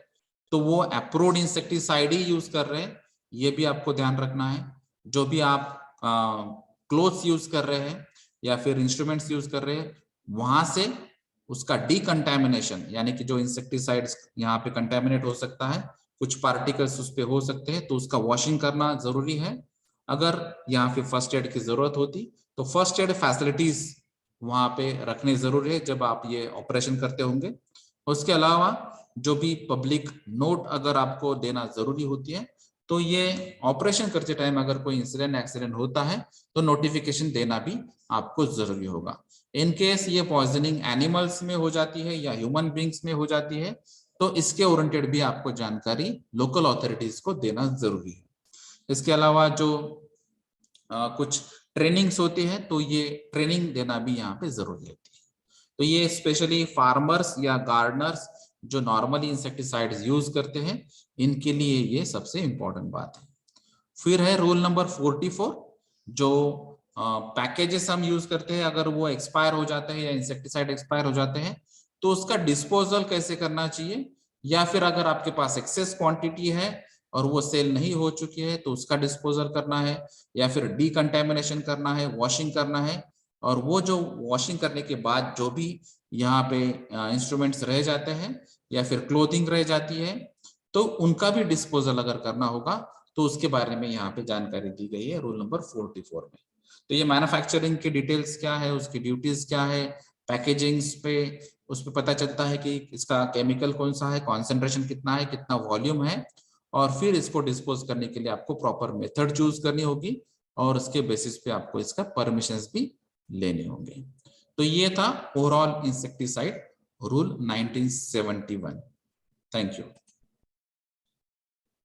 तो वो अप्रूव्ड इंसेक्टिसाइड ही यूज कर रहे हैं, ये भी आपको ध्यान रखना है। जो भी आप क्लोथ्स यूज कर रहे हैं या फिर इंस्ट्रूमेंट्स यूज कर रहे हैं, वहां से उसका डीकंटामिनेशन, यानी कि जो इंसेक्टिसाइड्स यहाँ पे कंटेमिनेट हो सकता है, कुछ पार्टिकल्स उस पे हो सकते हैं, तो उसका वॉशिंग करना जरूरी है। अगर यहाँ पे फर्स्ट एड की जरूरत होती तो फर्स्ट एड फैसिलिटीज वहां पे रखने जरूरी है जब आप ये ऑपरेशन करते होंगे। उसके अलावा जो भी पब्लिक नोट अगर आपको देना जरूरी होती है, तो ये ऑपरेशन करते टाइम अगर कोई इंसिडेंट एक्सीडेंट होता है तो नोटिफिकेशन देना भी आपको जरूरी होगा। इन केस ये पॉइजनिंग एनिमल्स में हो जाती है या ह्यूमन बींग्स में हो जाती है, तो इसके ओरिएंटेड भी आपको जानकारी लोकल अथॉरिटीज को देना जरूरी है। इसके अलावा जो कुछ ट्रेनिंग्स होती है, तो ये ट्रेनिंग देना भी यहाँ पे जरूरी होती है। तो ये स्पेशली फार्मर्स या गार्डनर्स जो नॉर्मली इंसेक्टिसाइड्स यूज करते हैं, इनके लिए ये सबसे इंपॉर्टेंट बात है। फिर है रूल नंबर 44 जो पैकेजेस हम यूज करते हैं, अगर वो एक्सपायर हो जाते हैं या इंसेक्टिसाइड एक्सपायर हो जाते हैं, तो उसका डिस्पोजल कैसे करना चाहिए, या फिर अगर आपके पास एक्सेस क्वांटिटी है और वो सेल नहीं हो चुकी है तो उसका डिस्पोजल करना है, या फिर डीकंटेमिनेशन करना है, वॉशिंग करना है, और वो जो वॉशिंग करने के बाद जो भी यहाँ पे इंस्ट्रूमेंट्स रह जाते हैं या फिर क्लोथिंग रह जाती है, तो उनका भी डिस्पोजल अगर करना होगा, तो उसके बारे में यहाँ पे जानकारी दी गई है रूल नंबर 44 में। तो ये मैन्युफैक्चरिंग की डिटेल्स क्या है, उसकी ड्यूटीज क्या है, पैकेजिंग्स पे उस पर पता चलता है कि इसका केमिकल कौन सा है, कॉन्सेंट्रेशन कितना है, कितना वॉल्यूम है, और फिर इसको डिस्पोज करने के लिए आपको प्रॉपर मेथड चूज करनी होगी, और उसके बेसिस पे आपको इसका परमिशंस भी लेने होंगे। तो ये था overall insecticide rule 1971। Thank you.